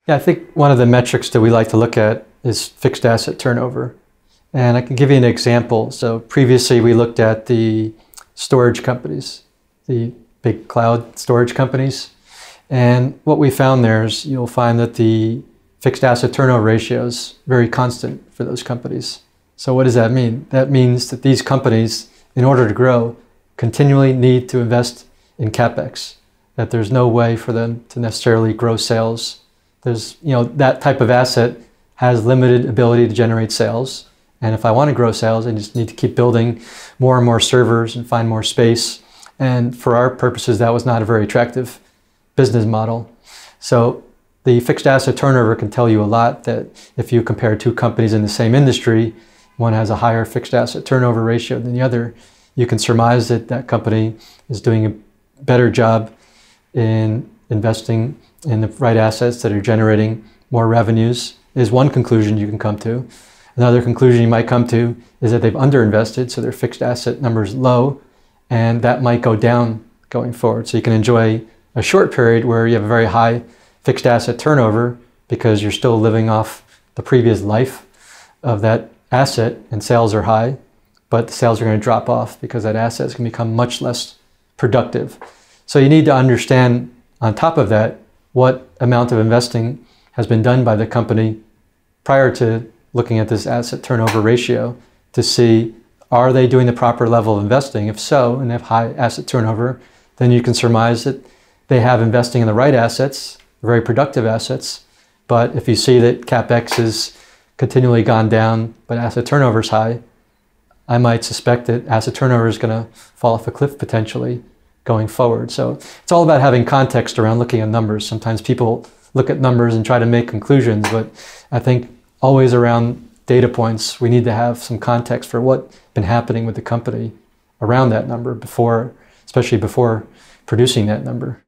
Yeah, I think one of the metrics that we like to look at is fixed asset turnover. And I can give you an example. So previously we looked at the storage companies, the big cloud storage companies. And what we found there is you'll find that the fixed asset turnover ratio is very constant for those companies. So what does that mean? That means that these companies, in order to grow, continually need to invest in CapEx, that there's no way for them to necessarily grow sales. There's, that type of asset has limited ability to generate sales. And if I want to grow sales, I just need to keep building more and more servers and find more space. And for our purposes, that was not a very attractive business model. So the fixed asset turnover can tell you a lot, that if you compare two companies in the same industry, one has a higher fixed asset turnover ratio than the other, you can surmise that that company is doing a better job in investing in the right assets that are generating more revenues, is one conclusion you can come to. Another conclusion you might come to is that they've underinvested, so their fixed asset number is low, and that might go down going forward. So you can enjoy a short period where you have a very high fixed asset turnover because you're still living off the previous life of that asset and sales are high, but the sales are going to drop off because that asset is going to become much less productive. So you need to understand, on top of that, what amount of investing has been done by the company prior to looking at this asset turnover ratio to see, are they doing the proper level of investing? If so, and they have high asset turnover, then you can surmise that they have investing in the right assets, very productive assets. But if you see that CapEx has continually gone down, but asset turnover is high, I might suspect that asset turnover is going to fall off a cliff potentially going forward. So it's all about having context around looking at numbers. Sometimes people look at numbers and try to make conclusions, but I think always around data points, we need to have some context for what's been happening with the company around that number before, especially before producing that number.